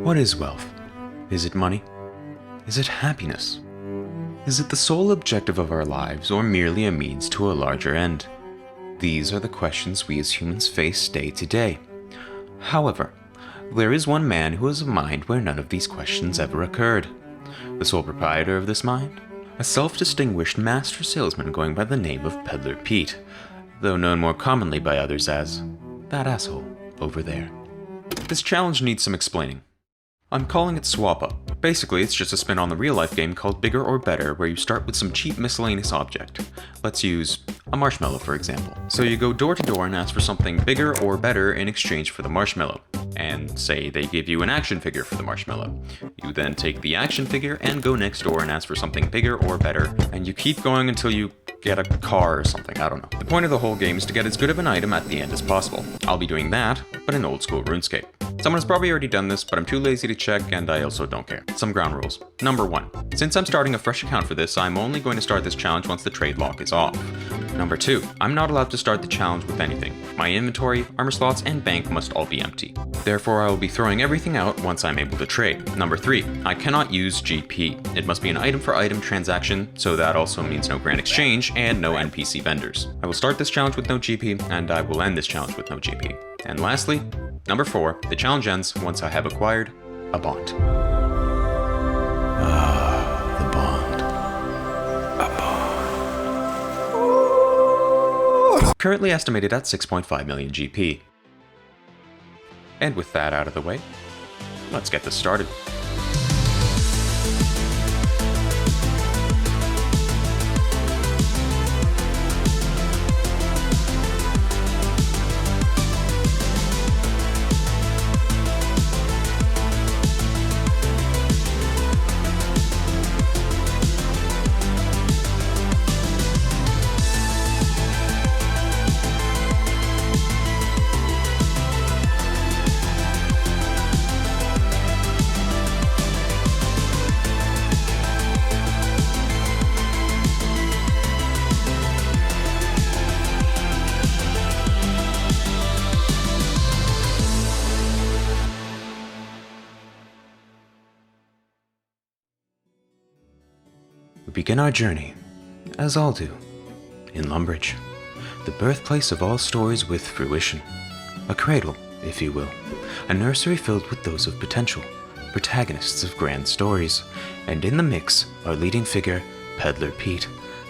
What is wealth? Is it money? Is it happiness? Is it the sole objective of our lives, or merely a means to a larger end? These are the questions we as humans face day to day. However, there is one man who has a mind where none of these questions ever occurred. The sole proprietor of this mind? A self-distinguished master salesman going by the name of Peddler Pete, though known more commonly by others as that asshole over there. This challenge needs some explaining. I'm calling it Swap Up. Basically, it's just a spin on the real-life game called Bigger or Better, where you start with some cheap miscellaneous object. Let's use a marshmallow, for example. So you go door to door and ask for something bigger or better in exchange for the marshmallow. And say they give you an action figure for the marshmallow. You then take the action figure and go next door and ask for something bigger or better, and you keep going until you get a car or something, I don't know. The point of the whole game is to get as good of an item at the end as possible. I'll be doing that, but in old school RuneScape. Someone has probably already done this, but I'm too lazy to check, and I also don't care. Some ground rules. Number 1. Since I'm starting a fresh account for this, I'm only going to start this challenge once the trade lock is off. Number 2. I'm not allowed to start the challenge with anything. My inventory, armor slots, and bank must all be empty. Therefore, I will be throwing everything out once I'm able to trade. Number 3. I cannot use GP. It must be an item-for-item transaction, so that also means no grand exchange and no NPC vendors. I will start this challenge with no GP, and I will end this challenge with no GP. And lastly, number 4, the challenge ends once I have acquired a bond. Ah, the bond. A bond. Currently estimated at 6.5 million GP. And with that out of the way, let's get this started. We begin our journey, as all do, in Lumbridge, the birthplace of all stories with fruition. A cradle, if you will, a nursery filled with those of potential, protagonists of grand stories, and in the mix, our leading figure, Peddler Pete,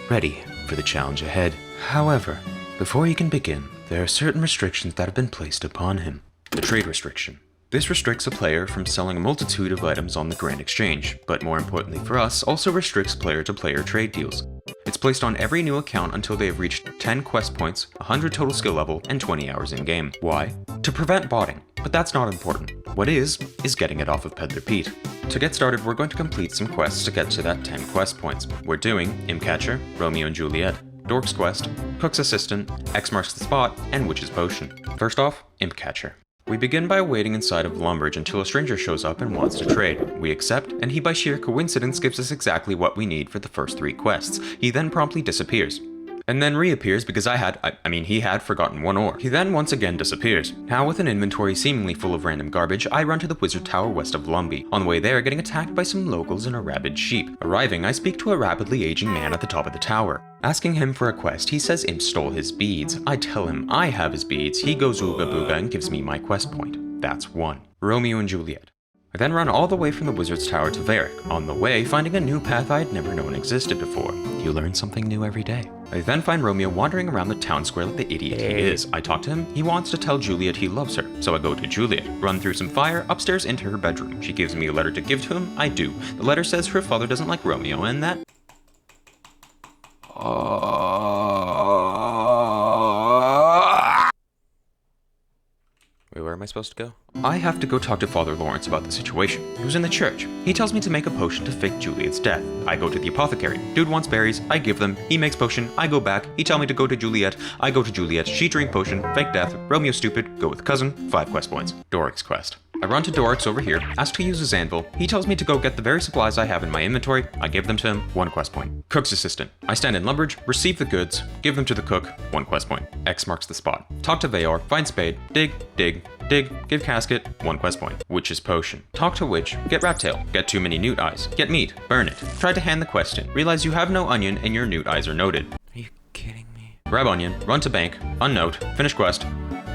ready for the challenge ahead. However, before he can begin, there are certain restrictions that have been placed upon him. The trade restriction. This restricts a player from selling a multitude of items on the Grand Exchange, but more importantly for us, also restricts player-to-player trade deals. It's placed on every new account until they have reached 10 quest points, 100 total skill level, and 20 hours in-game. Why? To prevent botting, but that's not important. What is getting it off of Peddler Pete. To get started, we're going to complete some quests to get to that 10 quest points. We're doing Imp Catcher, Romeo and Juliet, Dork's Quest, Cook's Assistant, X Marks the Spot, and Witch's Potion. First off, Imp Catcher. We begin by waiting inside of Lumbridge until a stranger shows up and wants to trade. We accept, and he by sheer coincidence gives us exactly what we need for the first 3 quests. He then promptly disappears. And then reappears because he had forgotten 1 ore. He then once again disappears. Now with an inventory seemingly full of random garbage, I run to the Wizard Tower west of Lumby. On the way there, getting attacked by some locals and a rabid sheep. Arriving, I speak to a rapidly aging man at the top of the tower. Asking him for a quest, he says Imp stole his beads. I tell him I have his beads, he goes ooga booga and gives me my quest point. That's 1. Romeo and Juliet. I then run all the way from the Wizard's Tower to Varric, on the way finding a new path I'd never known existed before. You learn something new every day. I then find Romeo wandering around the town square like the idiot he is. I talk to him, he wants to tell Juliet he loves her, so I go to Juliet, run through some fire, upstairs into her bedroom. She gives me a letter to give to him, I do. The letter says her father doesn't like Romeo and that... Wait, where am I supposed to go? I have to go talk to Father Lawrence about the situation. He was in the church. He tells me to make a potion to fake Juliet's death. I go to the apothecary. Dude wants berries, I give them, he makes potion, I go back, he tell me to go to Juliet, I go to Juliet, she drink potion, fake death, Romeo stupid, go with cousin, 5 quest points. Doric's quest. I run to Dorix over here, ask to use his anvil. He tells me to go get the very supplies I have in my inventory. I give them to him, 1 quest point. Cook's assistant. I stand in Lumbridge, receive the goods, give them to the cook, 1 quest point. X marks the spot. Talk to Vaor, find spade, dig, give casket, 1 quest point. Witch's potion. Talk to witch, get rat tail, get too many newt eyes, get meat, burn it. Try to hand the quest in. Realize you have no onion and your newt eyes are noted. Are you kidding me? Grab onion, run to bank, unnote, finish quest,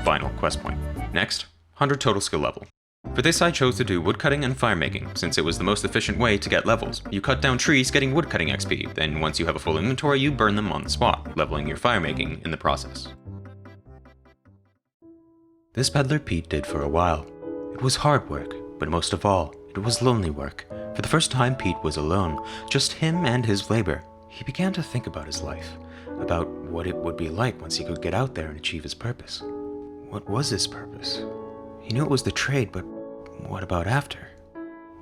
final quest point. Next, 100 total skill level. For this I chose to do woodcutting and firemaking, since it was the most efficient way to get levels. You cut down trees getting woodcutting XP, then once you have a full inventory you burn them on the spot, leveling your firemaking in the process. This Peddler Pete did for a while. It was hard work, but most of all, it was lonely work. For the first time Pete was alone, just him and his labor. He began to think about his life, about what it would be like once he could get out there and achieve his purpose. What was his purpose? He knew it was the trade, but what about after?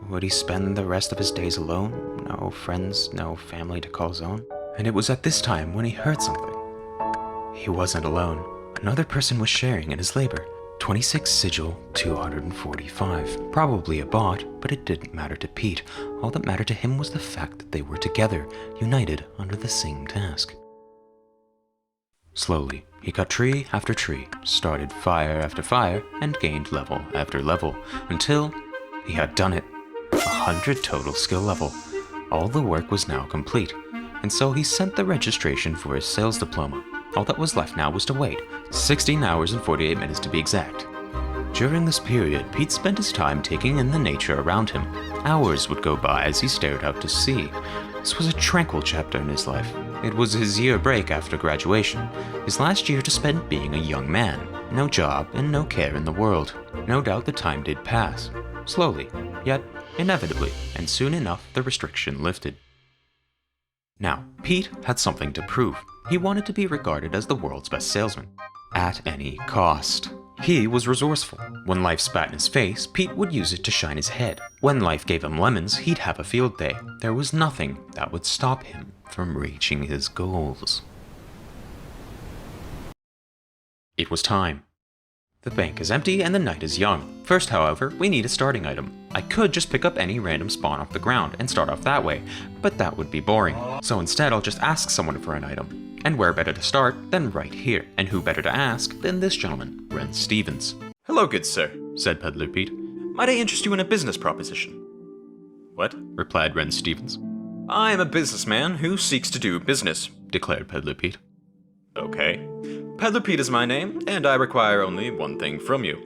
Would he spend the rest of his days alone? No friends, no family to call his own? And it was at this time when he heard something. He wasn't alone. Another person was sharing in his labor. 26 sigil, 245. Probably a bot, but it didn't matter to Pete. All that mattered to him was the fact that they were together, united under the same task. Slowly, he cut tree after tree, started fire after fire, and gained level after level, until he had done it. 100 total skill level. All the work was now complete, and so he sent the registration for his sales diploma. All that was left now was to wait, 16 hours and 48 minutes to be exact. During this period, Pete spent his time taking in the nature around him. Hours would go by as he stared out to sea. This was a tranquil chapter in his life. It was his year break after graduation, his last year to spend being a young man. No job and no care in the world. No doubt the time did pass. Slowly, yet inevitably, and soon enough the restriction lifted. Now, Pete had something to prove. He wanted to be regarded as the world's best salesman. At any cost. He was resourceful. When life spat in his face, Pete would use it to shine his head. When life gave him lemons, he'd have a field day. There was nothing that would stop him from reaching his goals. It was time. The bank is empty and the night is young. First, however, we need a starting item. I could just pick up any random spawn off the ground and start off that way, but that would be boring. So instead I'll just ask someone for an item. And where better to start than right here? And who better to ask than this gentleman, Ren Stevens. Hello, good sir, said Peddler Pete. Might I interest you in a business proposition? What? Replied Ren Stevens. I am a businessman who seeks to do business, declared Peddler Pete. Okay. Peddler Pete is my name, and I require only one thing from you.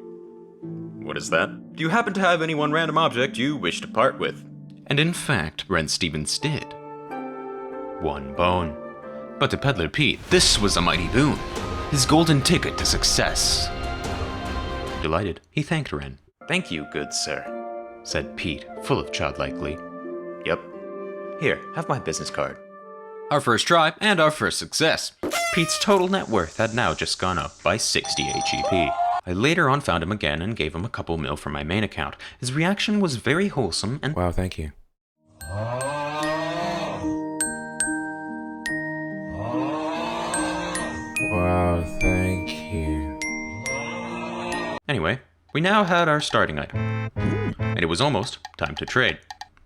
What is that? Do you happen to have any one random object you wish to part with? And in fact, Ren Stevens did. One bone. But to Peddler Pete, this was a mighty boon. His golden ticket to success. Delighted, he thanked Ren. Thank you, good sir, said Pete, full of childlike glee. Yep. Here, have my business card. Our first try and our first success. Pete's total net worth had now just gone up by 60 HEP. I later on found him again and gave him a couple mil from my main account. His reaction was very wholesome and— Wow, thank you. Wow, thank you. Anyway, we now had our starting item. And it was almost time to trade.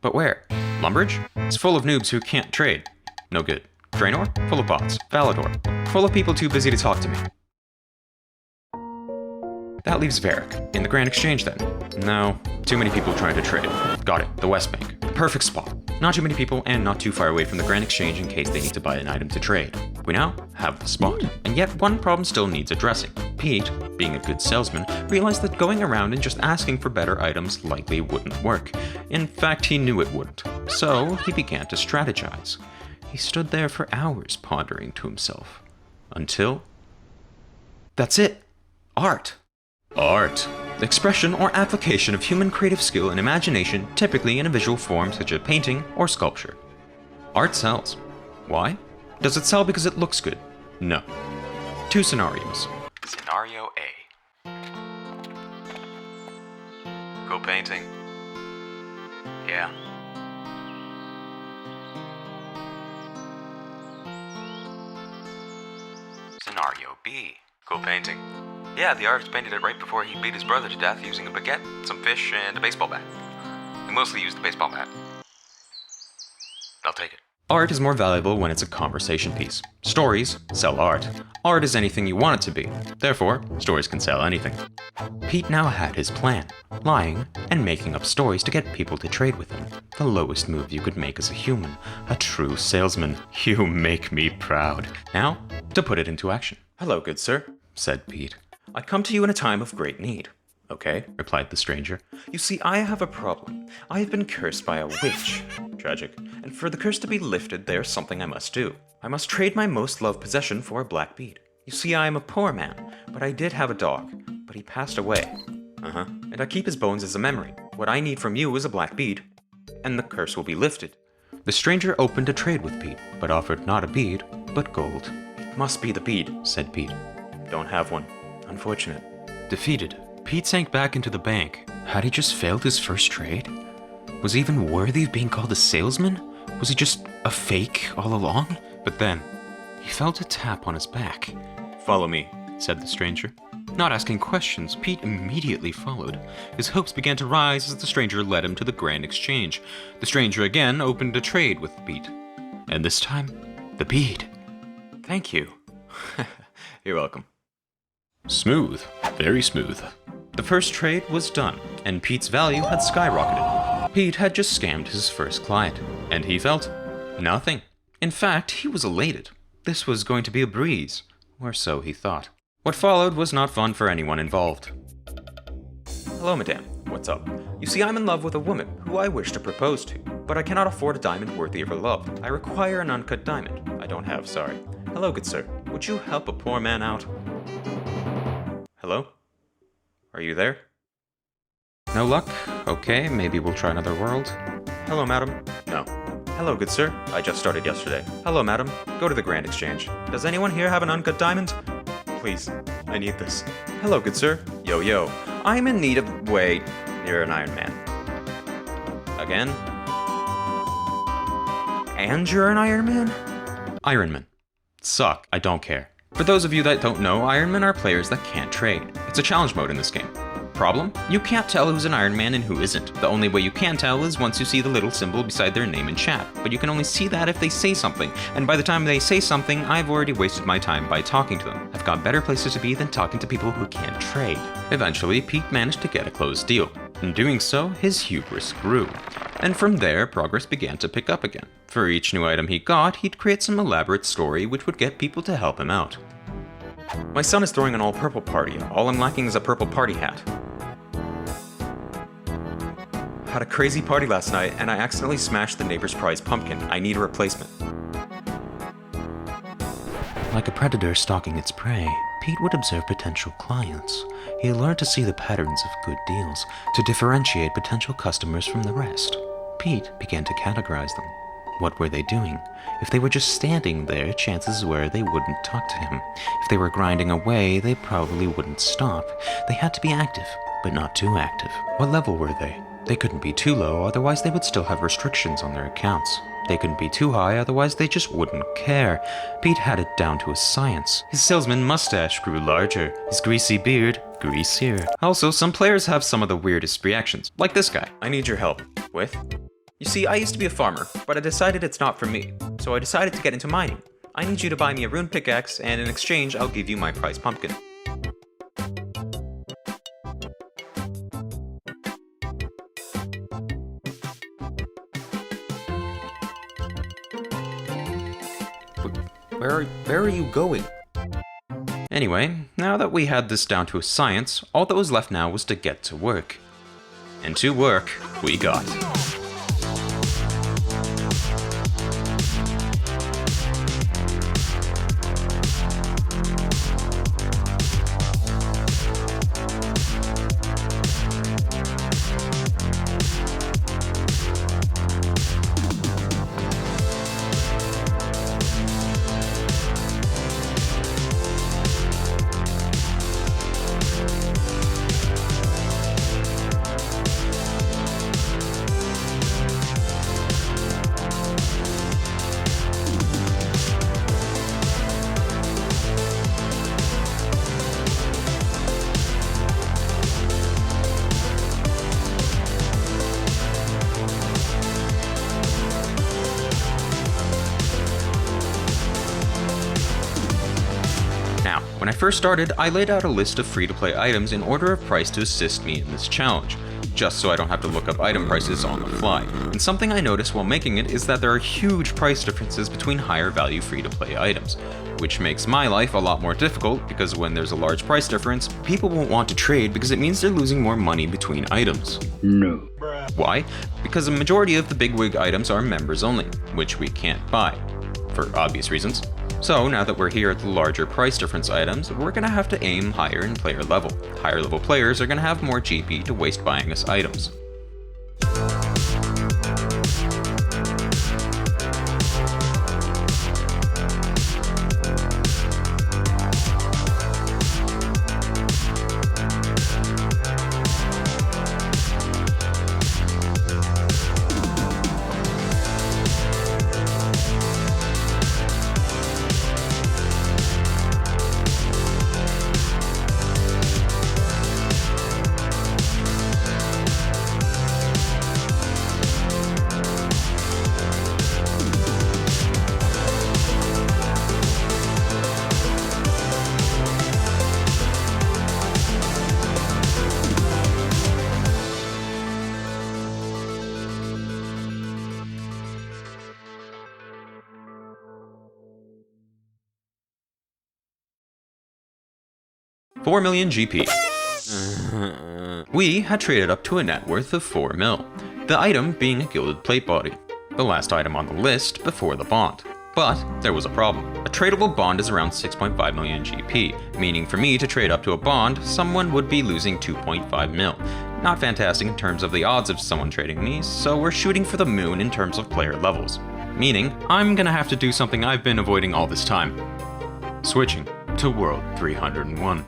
But where? Lumbridge? It's full of noobs who can't trade. No good. Draenor? Full of bots. Valador? Full of people too busy to talk to me. That leaves Varric. In the Grand Exchange then. No, too many people trying to trade. Got it, the West Bank. Perfect spot. Not too many people and not too far away from the Grand Exchange in case they need to buy an item to trade. We now have the spot. And yet one problem still needs addressing. Pete, being a good salesman, realized that going around and just asking for better items likely wouldn't work. In fact, he knew it wouldn't. So he began to strategize. He stood there for hours pondering to himself. Until— that's it! Art! Art. The expression or application of human creative skill and imagination, typically in a visual form such as painting or sculpture. Art sells. Why? Does it sell because it looks good? No. Two scenarios. Scenario A. Go painting. Yeah. Scenario B. Go painting. Yeah, the artist painted it right before he beat his brother to death using a baguette, some fish, and a baseball bat. He mostly used the baseball bat. I'll take it. Art is more valuable when it's a conversation piece. Stories sell art. Art is anything you want it to be. Therefore, stories can sell anything. Pete now had his plan, lying and making up stories to get people to trade with him. The lowest move you could make as a human, a true salesman. You make me proud. Now, to put it into action. Hello, good sir, said Pete. I come to you in a time of great need. Okay, replied the stranger. You see, I have a problem. I have been cursed by a witch. Tragic. And for the curse to be lifted, there's something I must do. I must trade my most loved possession for a black bead. You see, I am a poor man, but I did have a dog, but he passed away. And I keep his bones as a memory. What I need from you is a black bead, and the curse will be lifted. The stranger opened a trade with Pete, but offered not a bead, but gold. Must be the bead, said Pete. Don't have one. Unfortunate. Defeated, Pete sank back into the bank. Had he just failed his first trade? Was he even worthy of being called a salesman? Was he just a fake all along? But then, he felt a tap on his back. Follow me, said the stranger. Not asking questions, Pete immediately followed. His hopes began to rise as the stranger led him to the grand exchange. The stranger again opened a trade with Pete. And this time, the bead. Thank you. You're welcome. Smooth. Very smooth. The first trade was done, and Pete's value had skyrocketed. Pete had just scammed his first client, and he felt nothing. In fact, he was elated. This was going to be a breeze, or so he thought. What followed was not fun for anyone involved. Hello, madame. What's up? You see, I'm in love with a woman who I wish to propose to, but I cannot afford a diamond worthy of her love. I require an uncut diamond. I don't have, sorry. Hello, good sir. Would you help a poor man out? Hello? Are you there? No luck? Okay, maybe we'll try another world. Hello, madam? No. Hello, good sir. I just started yesterday. Hello, madam. Go to the Grand Exchange. Does anyone here have an uncut diamond? Please, I need this. Hello, good sir. Yo, yo. I'm in need of... Wait, you're an Iron Man. Again? And you're an Iron Man? Iron Man. Suck. I don't care. For those of you that don't know, Iron Men are players that can't trade. It's a challenge mode in this game. Problem? You can't tell who's an Iron Man and who isn't. The only way you can tell is once you see the little symbol beside their name in chat. But you can only see that if they say something. And by the time they say something, I've already wasted my time by talking to them. I've got better places to be than talking to people who can't trade. Eventually, Pete managed to get a closed deal. In doing so, his hubris grew. And from there, progress began to pick up again. For each new item he got, he'd create some elaborate story which would get people to help him out. My son is throwing an all-purple party. All I'm lacking is a purple party hat. Had a crazy party last night, and I accidentally smashed the neighbor's prize pumpkin. I need a replacement. Like a predator stalking its prey, Pete would observe potential clients. He learned to see the patterns of good deals, to differentiate potential customers from the rest. Pete began to categorize them. What were they doing? If they were just standing there, chances were they wouldn't talk to him. If they were grinding away, they probably wouldn't stop. They had to be active, but not too active. What level were they? They couldn't be too low, otherwise they would still have restrictions on their accounts. They couldn't be too high, otherwise they just wouldn't care. Pete had it down to a science. His salesman mustache grew larger, his greasy beard greasier. Also, some players have some of the weirdest reactions, like this guy. I need your help. With? You see, I used to be a farmer, but I decided it's not for me, so I decided to get into mining. I need you to buy me a rune pickaxe, and in exchange, I'll give you my prize pumpkin. Where are you going? Anyway, now that we had this down to a science, all that was left now was to get to work. And to work, we got. When I first started, I laid out a list of free-to-play items in order of price to assist me in this challenge, just so I don't have to look up item prices on the fly. And something I noticed while making it is that there are huge price differences between higher value free-to-play items, which makes my life a lot more difficult because when there's a large price difference, people won't want to trade because it means they're losing more money between items. No. Why? Because a majority of the bigwig items are members only, which we can't buy, for obvious reasons. So now that we're here at the larger price difference items, we're gonna have to aim higher in player level. Higher level players are gonna have more GP to waste buying us items. $4 million GP. We had traded up to a net worth of 4 mil, the item being a gilded plate body, the last item on the list before the bond. But there was a problem. A tradable bond is around 6.5 million GP, meaning for me to trade up to a bond, someone would be losing 2.5 mil. Not fantastic in terms of the odds of someone trading me, so we're shooting for the moon in terms of player levels. Meaning, I'm gonna have to do something I've been avoiding all this time. Switching to World 301.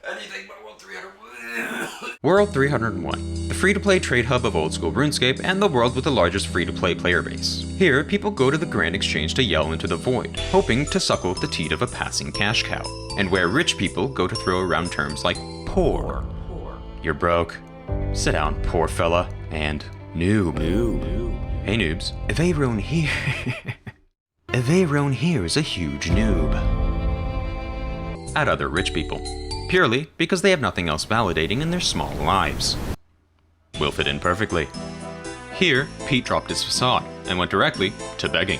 Anything but World 301. World 301, the free-to-play trade hub of OldSchool Runescape and the world with the largest free-to-play player base. Here, people go to the Grand Exchange to yell into the void, hoping to suckle the teat of a passing cash cow, and where rich people go to throw around terms like poor. You're broke. Sit down, poor fella. And noob. Hey noobs, Everyone here. Everyone here is a huge noob. At other rich people, purely because they have nothing else validating in their small lives. Will fit in perfectly. Here, Pete dropped his facade and went directly to begging.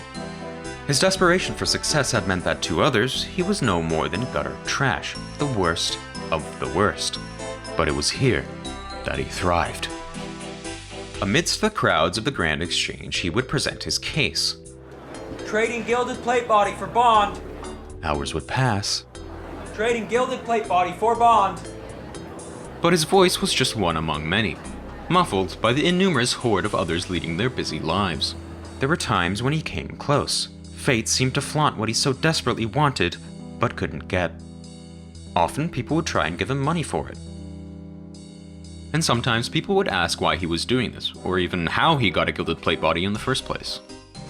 His desperation for success had meant that to others, he was no more than gutter trash, the worst of the worst. But it was here that he thrived. Amidst the crowds of the Grand Exchange, he would present his case. Trading gilded plate body for bond. Hours would pass, Trading gilded plate body for bond. but his voice was just one among many, muffled by the innumerous horde of others leading their busy lives. There were times when he came close. Fate seemed to flaunt what he so desperately wanted, but couldn't get. Often people would try and give him money for it. And sometimes people would ask why he was doing this, or even how he got a gilded plate body in the first place.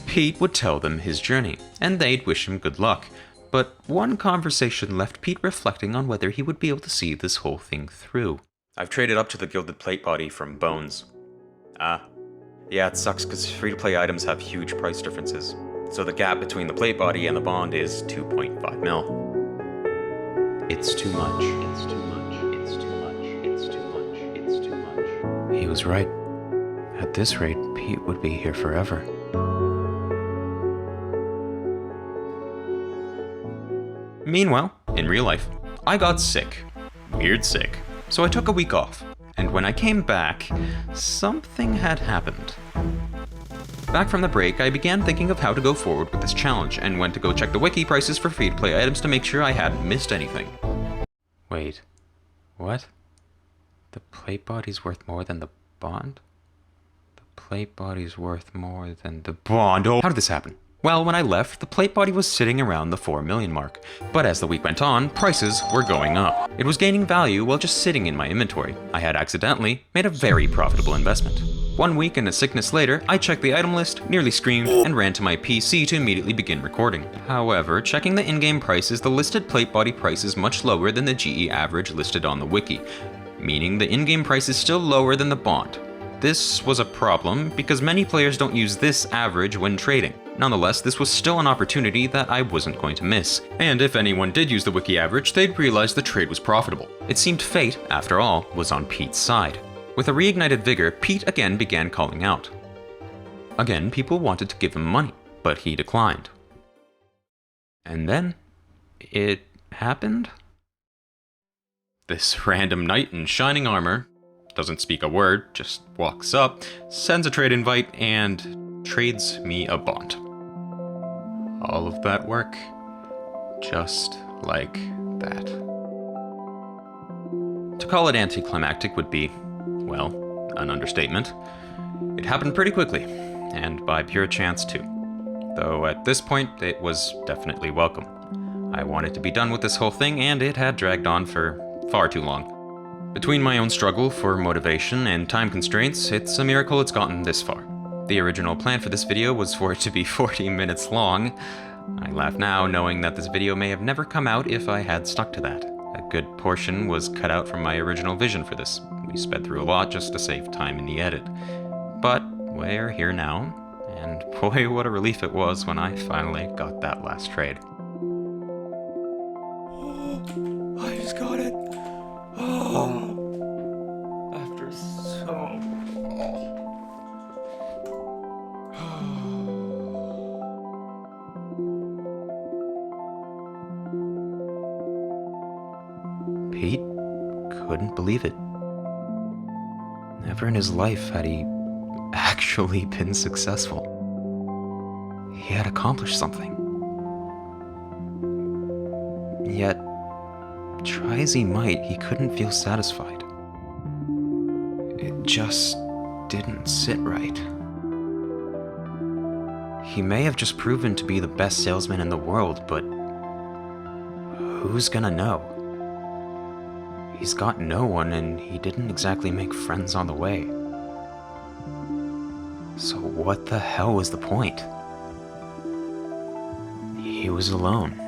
Pete would tell them his journey, and they'd wish him good luck. But one conversation left Pete reflecting on whether he would be able to see this whole thing through. I've traded up to the gilded plate body from Bones. Yeah, it sucks because free-to-play items have huge price differences. So the gap between the plate body and the bond is 2.5 mil. It's too much. It's too much. It's too much. It's too much. It's too much. He was right. At this rate, Pete would be here forever. Meanwhile, in real life, I got sick. Weird sick. So I took a week off. And when I came back, something had happened. Back from the break, I began thinking of how to go forward with this challenge and went to go check the wiki prices for free-to-play items to make sure I hadn't missed anything. Wait, what? The plate body's worth more than the bond? The plate body's worth more than the bond. Oh, how did this happen? Well, when I left, the plate body was sitting around the 4 million mark. But as the week went on, prices were going up. It was gaining value while just sitting in my inventory. I had accidentally made a very profitable investment. 1 week and a sickness later, I checked the item list, nearly screamed, and ran to my PC to immediately begin recording. However, checking the in-game prices, the listed plate body price is much lower than the GE average listed on the wiki, meaning the in-game price is still lower than the bond. This was a problem because many players don't use this average when trading. Nonetheless, this was still an opportunity that I wasn't going to miss, and if anyone did use the wiki average, they'd realize the trade was profitable. It seemed fate, after all, was on Pete's side. With a reignited vigor, Pete again began calling out. Again, people wanted to give him money, but he declined. And then, it happened? This random knight in shining armor, doesn't speak a word, just walks up, sends a trade invite, and trades me a bond. All of that work, just like that. To call it anticlimactic would be, well, an understatement. It happened pretty quickly, and by pure chance too. Though at this point, it was definitely welcome. I wanted to be done with this whole thing, and it had dragged on for far too long. Between my own struggle for motivation and time constraints, it's a miracle it's gotten this far. The original plan for this video was for it to be 40 minutes long. I laugh now knowing that this video may have never come out if I had stuck to that. A good portion was cut out from my original vision for this. We sped through a lot just to save time in the edit. But we're here now, and boy, what a relief it was when I finally got that last trade. I just got it. Oh, after so. Pete couldn't believe it. Never in his life had he actually been successful. He had accomplished something. Yet, try as he might, he couldn't feel satisfied. It just didn't sit right. He may have just proven to be the best salesman in the world, but who's gonna know? He's got no one, and he didn't exactly make friends on the way. So what the hell was the point? He was alone.